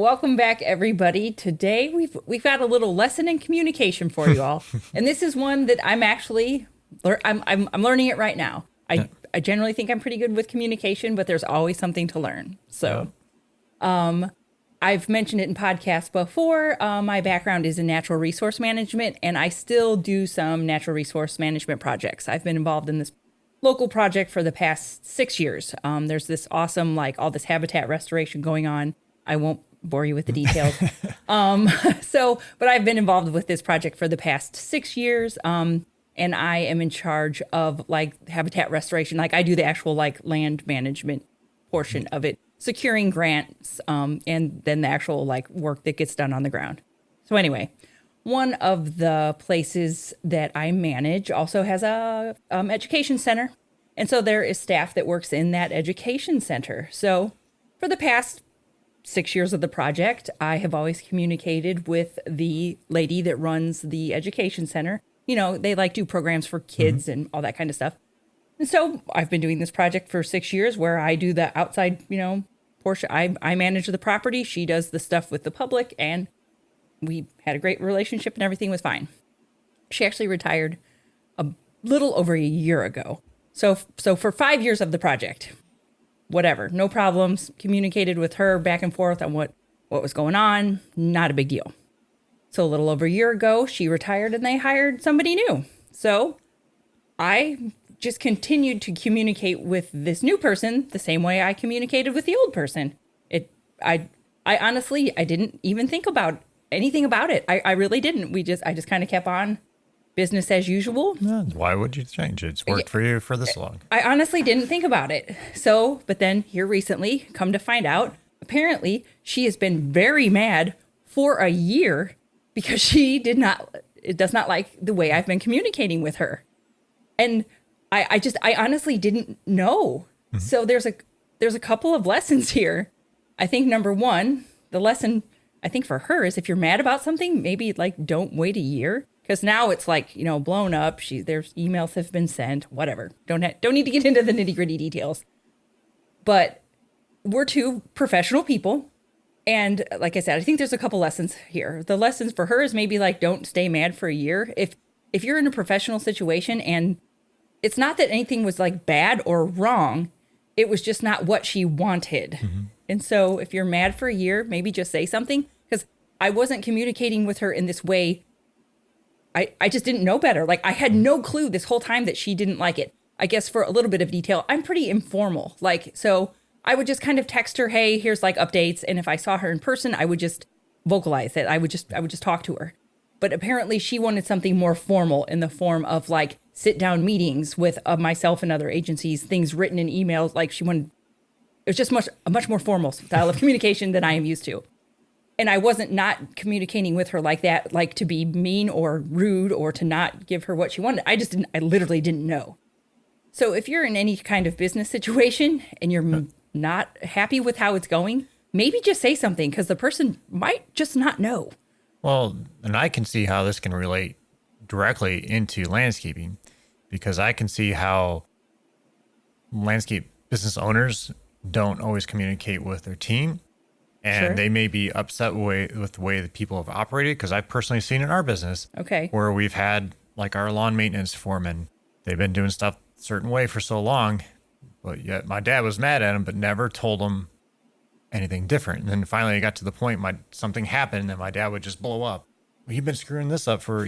Welcome back, everybody. Today we've got a little lesson in communication for you all, and this is one that I'm learning it right now. I generally think I'm pretty good with communication, but there's always something to learn. So, I've mentioned it in podcasts before. My background is in natural resource management, and I still do some natural resource management projects. I've been involved in this local project for the past 6 years. There's this awesome, all this habitat restoration going on. I won't bore you with the details. But I've been involved with this project for the past 6 years. And I am in charge of habitat restoration. I do the actual land management portion of it, securing grants, and then the actual work that gets done on the ground. So anyway, one of the places that I manage also has a education center. And so there is staff that works in that education center. So for the past 6 years of the project, I have always communicated with the lady that runs the education center. You know, they do programs for kids and all that kind of stuff. And so I've been doing this project for 6 years where I do the outside, portion. I manage the property. She does the stuff with the public, and we had a great relationship and everything was fine. She actually retired a little over a year ago. So for 5 years of the project, whatever, no problems, communicated with her back and forth on what was going on, not a big deal. So a little over a year ago, she retired and they hired somebody new. So I just continued to communicate with this new person the same way I communicated with the old person. I honestly, I didn't even think about anything about it. I really didn't. I just kind of kept on business as usual. Yeah, why would you change it? It's worked for you for this long. I honestly didn't think about it. But then here recently, come to find out, apparently she has been very mad for a year because she does not like the way I've been communicating with her. And I honestly didn't know. Mm-hmm. So there's a couple of lessons here. I think number one, the lesson I think for her is if you're mad about something, maybe don't wait a year. Because now it's blown up. There's emails have been sent, whatever. Don't need to get into the nitty gritty details. But we're two professional people. And like I said, I think there's a couple lessons here. The lessons for her is maybe don't stay mad for a year. If you're in a professional situation and it's not that anything was bad or wrong, it was just not what she wanted. Mm-hmm. And so if you're mad for a year, maybe just say something. Because I wasn't communicating with her in this way. I just didn't know better. I had no clue this whole time that she didn't like it. I guess for a little bit of detail, I'm pretty informal. So I would just kind of text her, hey, here's updates. And if I saw her in person, I would just vocalize it. I would just talk to her. But apparently she wanted something more formal in the form of sit down meetings with myself and other agencies, things written in emails. It was just a much more formal style of communication than I am used to. And I wasn't not communicating with her like that, to be mean or rude or to not give her what she wanted. I literally didn't know. So if you're in any kind of business situation and you're not happy with how it's going, maybe just say something because the person might just not know. Well, and I can see how this can relate directly into landscaping because I can see how landscape business owners don't always communicate with their team. And Sure. They may be upset with the way that people have operated because I've personally seen in our business where we've had our lawn maintenance foreman. They've been doing stuff a certain way for so long, but yet my dad was mad at him, but never told him anything different. And then finally it got to the point something happened and my dad would just blow up. Well, you've been screwing this up for,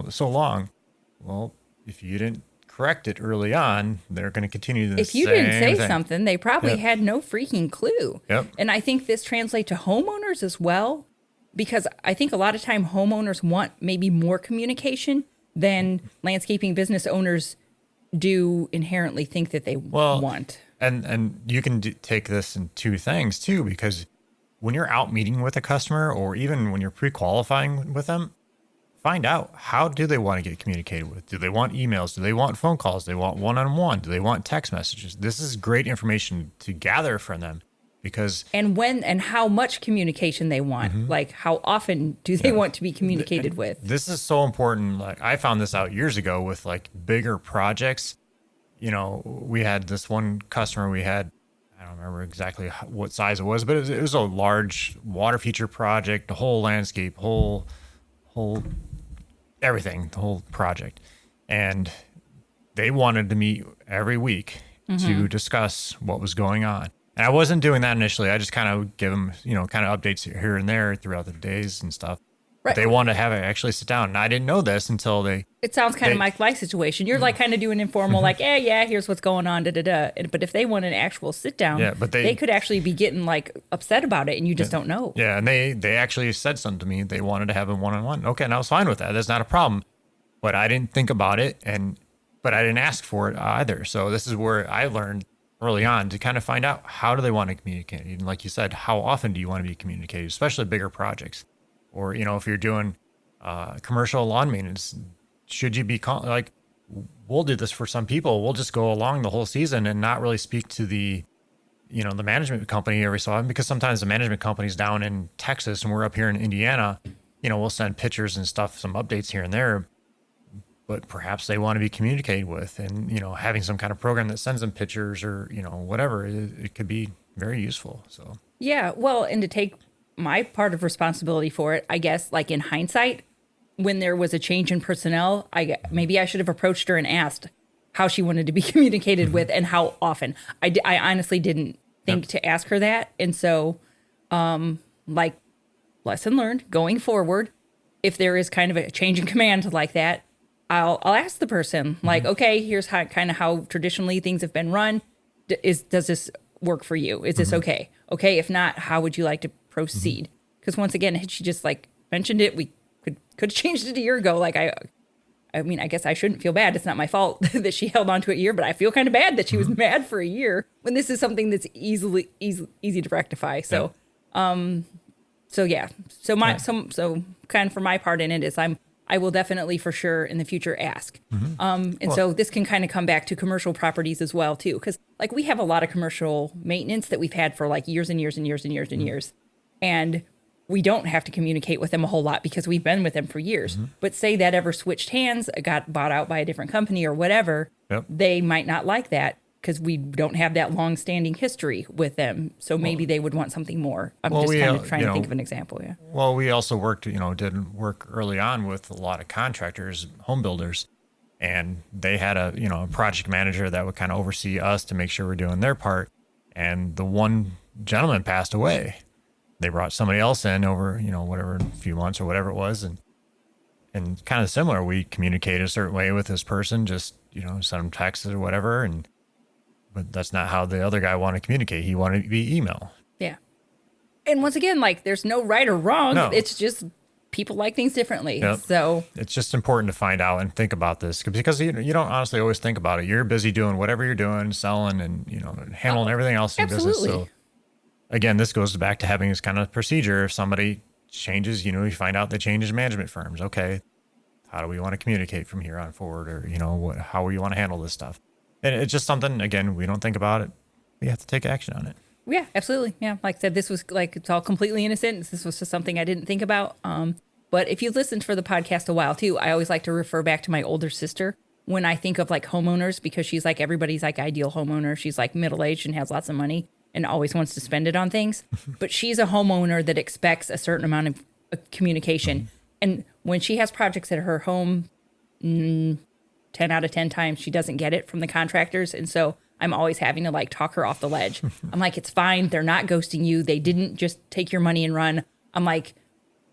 so long. Well, if you didn't correct it early on, they're going to continue the same If you didn't say thing. something, they probably had no freaking clue. Yep. And I think this translates to homeowners as well, because I think a lot of time homeowners want maybe more communication than landscaping business owners do inherently think that they want. And you can take this in two things too, because when you're out meeting with a customer or even when you're pre-qualifying with them, find out how do they want to get communicated with? Do they want emails? Do they want phone calls? Do they want one-on-one? Do they want text messages? This is great information to gather from them because... And when and how much communication they want. Mm-hmm. How often do they want to be communicated with? This is so important. I found this out years ago with bigger projects. We had this one customer, we had, I don't don't remember exactly what size it was, but it was a large water feature project, the whole landscape, whole everything, the whole project. And they wanted to meet every week to discuss what was going on. And I wasn't doing that initially. I just kind of give them, kind of updates here and there throughout the days and stuff. Right. But they wanted to have it actually sit down. And I didn't know this until they... It sounds kind of like my situation. You're like kind of doing informal, like, yeah, here's what's going on, da-da-da. But if they want an actual sit down, but they could actually be getting like upset about it and you just don't know. Yeah, and they actually said something to me. They wanted to have a one-on-one. Okay, and I was fine with that. That's not a problem. But I didn't think about it, but I didn't ask for it either. So this is where I learned early on to kind of find out, how do they want to communicate? And like you said, how often do you want to be communicated, especially bigger projects? Or, if you're doing commercial lawn maintenance, should you be like, we'll do this for some people. We'll just go along the whole season and not really speak to the management company every so often, because sometimes the management company's down in Texas and we're up here in Indiana. We'll send pictures and stuff, some updates here and there. But perhaps they want to be communicated with, and, having some kind of program that sends them pictures or, whatever, it could be very useful. So, yeah, well, and to take my part of responsibility for it, I guess, like in hindsight, when there was a change in personnel, maybe I should have approached her and asked how she wanted to be communicated with and how often. I honestly didn't think to ask her that. And so, like, lesson learned going forward, if there is kind of a change in command like that, I'll ask the person, like, okay, here's how traditionally things have been run. Does this work for you? Is this okay? Okay, if not, how would you like to proceed? Because once again, had she just like mentioned it, we could have changed it a year ago. Like I mean, I guess I shouldn't feel bad. It's not my fault that she held on to it a year, but I feel kind of bad that she was mad for a year when this is something that's easy to rectify. So, so kind of for my part in it is I will definitely for sure in the future ask. So this can kind of come back to commercial properties as well too. Cause like we have a lot of commercial maintenance that we've had for like years and years and years and years and years. And we don't have to communicate with them a whole lot because we've been with them for years. But say that ever switched hands, got bought out by a different company or whatever, they might not like that because we don't have that long-standing history with them. So maybe they would want something more. I'm just kind of trying to think of an example. Yeah. Well, we also worked, did work early on with a lot of contractors, home builders, and they had a project manager that would kind of oversee us to make sure we're doing their part. And the one gentleman passed away. They brought somebody else in over, whatever, a few months or whatever it was. And kind of similar, we communicated a certain way with this person, just, send them texts or whatever. But that's not how the other guy wanted to communicate. He wanted to be email. Yeah. And once again, like there's no right or wrong. No. It's just people like things differently. Yep. So it's just important to find out and think about this because you don't honestly always think about it. You're busy doing whatever you're doing, selling and, handling everything else in business. So again, this goes back to having this kind of procedure. If somebody changes, you find out they change management firms. Okay. How do we want to communicate from here on forward? Or, how you want to handle this stuff? And it's just something, again, we don't think about it. We have to take action on it. Yeah, absolutely. Yeah. Like I said, this was like, it's all completely innocent. This was just something I didn't think about. But if you've listened for the podcast a while too, I always like to refer back to my older sister when I think of like homeowners, because she's like everybody's like ideal homeowner. She's like middle-aged and has lots of money and always wants to spend it on things. But she's a homeowner that expects a certain amount of communication. And when she has projects at her home, 10 out of 10 times she doesn't get it from the contractors. And so I'm always having to like talk her off the ledge. I'm like, it's fine. They're not ghosting you. They didn't just take your money and run. I'm like,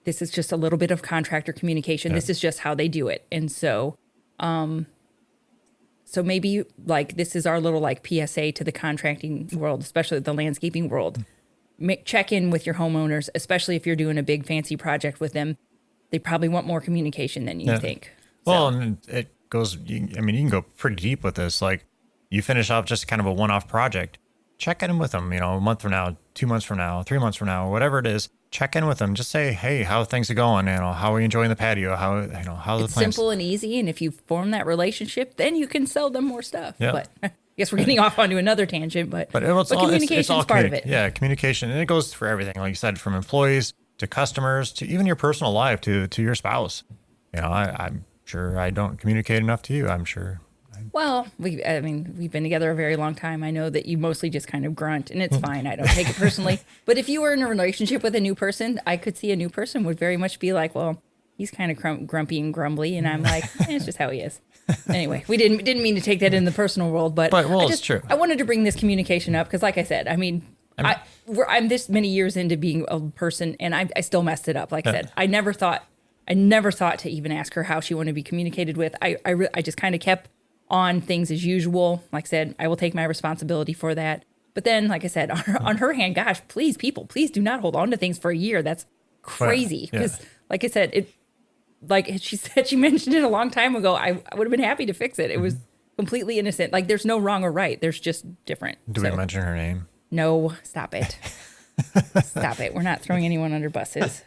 this is just a little bit of contractor communication. This is just how they do it. And so, so maybe like this is our little like PSA to the contracting world, especially the landscaping world. Check in with your homeowners, especially if you're doing a big fancy project with them. They probably want more communication than you think. Well, and it goes, you can go pretty deep with this. Like you finish off just kind of a one-off project, check in with them, a month from now, 2 months from now, 3 months from now, whatever it is, check in with them. Just say, hey, how things are going? How are you enjoying the patio? How the plants? It's simple and easy. And if you form that relationship, then you can sell them more stuff. Yep. But I guess we're getting off onto another tangent, but communication is part of it. Yeah. Communication. And it goes for everything. Like you said, from employees to customers, to even your personal life, to your spouse. I'm sure I don't communicate enough to you. I'm sure. Well, we've been together a very long time. I know that you mostly just kind of grunt, and it's fine. I don't take it personally. But if you were in a relationship with a new person, I could see a new person would very much be like, well, he's kind of grumpy and grumbly. And I'm like, it's just how he is. Anyway, we didn't mean to take that in the personal world, but it's true. I wanted to bring this communication up because, like I said, I'm this many years into being a person, and I still messed it up. Like I said, I never thought to even ask her how she wanted to be communicated with. I just kind of kept on things as usual. Like I said, I will take my responsibility for that. But then, like I said, on her hand, gosh, please do not hold on to things for a year. That's crazy. Because, like I said, like she said, she mentioned it a long time ago. I would have been happy to fix it. It was completely innocent. Like there's no wrong or right. There's just different. Do we mention her name? No, stop it. Stop it. We're not throwing anyone under buses.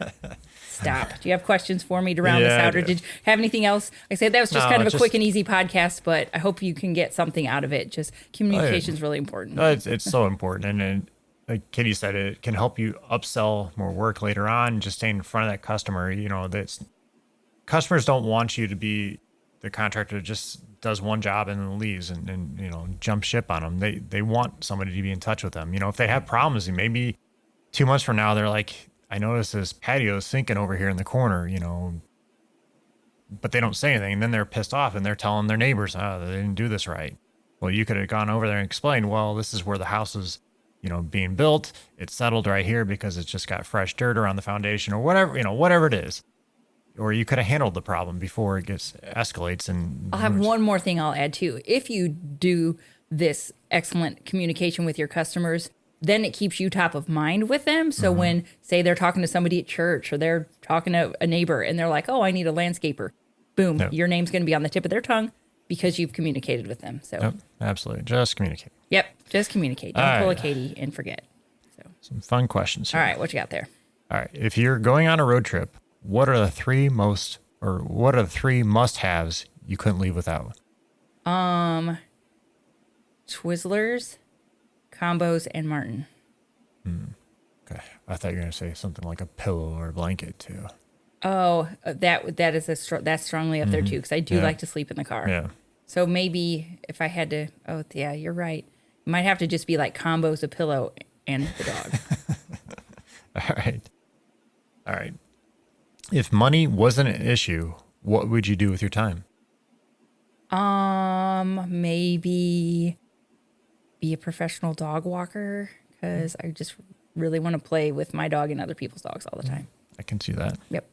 Stop. Do you have questions for me to round this out? Or did you have anything else? I said that was just kind of a quick and easy podcast, but I hope you can get something out of it. Just communication is really important. It's so important. And like Katie said, it can help you upsell more work later on, just staying in front of that customer. You know, customers don't want you to be the contractor that just does one job and then leaves and you know, jump ship on them. They want somebody to be in touch with them. You know, if they have problems, maybe 2 months from now, they're like, I noticed this patio is sinking over here in the corner, you know, but they don't say anything. And then they're pissed off and they're telling their neighbors, oh, they didn't do this right. Well, you could have gone over there and explained, well, this is where the house is, you know, being built. It's settled right here because it's just got fresh dirt around the foundation or whatever, you know, whatever it is. Or you could have handled the problem before it escalates. And I'll have one more thing I'll add too. If you do this excellent communication with your customers, then it keeps you top of mind with them. So when, say, they're talking to somebody at church or they're talking to a neighbor and they're like, oh, I need a landscaper. Boom, your name's going to be on the tip of their tongue because you've communicated with them. So absolutely. Just communicate. Yep. Just communicate. Don't pull a Katie and forget. So some fun questions here. All right. What you got there? All right. If you're going on a road trip, what are the three must-haves you couldn't leave without? Twizzlers, combos, and Martin. Okay. I thought you were going to say something like a pillow or a blanket too. Oh, that is that's strongly up there too, because I do like to sleep in the car. Yeah. So maybe if I had to, you're right. It might have to just be like combos, a pillow, and the dog. All right. If money wasn't an issue, what would you do with your time? Maybe be a professional dog walker because I just really want to play with my dog and other people's dogs all the time. I can see that. Yep.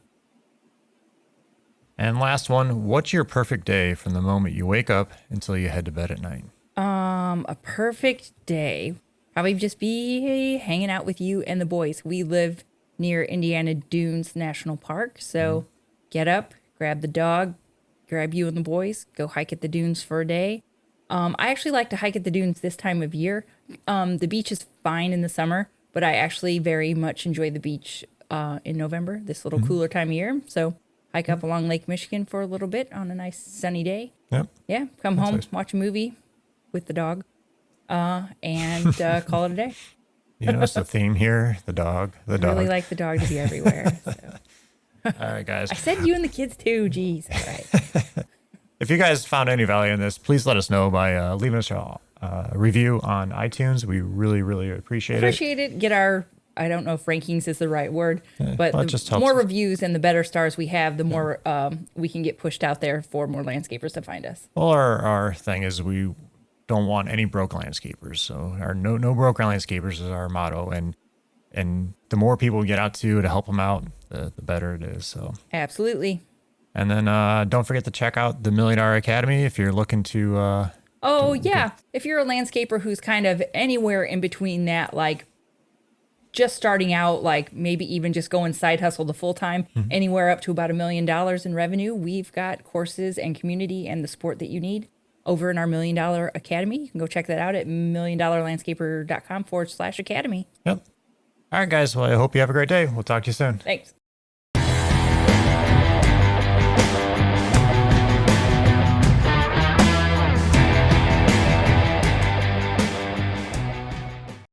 And last one, what's your perfect day from the moment you wake up until you head to bed at night? A perfect day probably just be hanging out with you and the boys. We live near Indiana Dunes National Park, so get up, grab the dog, grab you and the boys, go hike at the dunes for a day. I actually like to hike at the dunes this time of year. The beach is fine in the summer, but I actually very much enjoy the beach in November, this little cooler time of year. So hike up along Lake Michigan for a little bit on a nice sunny day. Yep. Yeah, come home, nice. Watch a movie with the dog, and call it a day. You know, it's the theme here, the dog. I really like the dog to be everywhere. So. All right, guys. I said you and the kids too. Jeez. All right. If you guys found any value in this, please let us know by leaving us a review on iTunes. We really, really appreciate it. Get our, I don't know if rankings is the right word, but the more reviews and the better stars we have, the more we can get pushed out there for more landscapers to find us. Well, our thing is we don't want any broke landscapers. So our no broke landscapers is our motto. And the more people we get out to help them out, the better it is. So absolutely. And then don't forget to check out the $1 Million Academy if you're looking to. If you're a landscaper who's kind of anywhere in between that, like just starting out, like maybe even just going side hustle to full time, anywhere up to about $1 million in revenue, we've got courses and community and the support that you need over in our $1 Million Academy. You can go check that out at $1milliondollarlandscaper.com/academy. Yep. All right, guys. Well, I hope you have a great day. We'll talk to you soon. Thanks.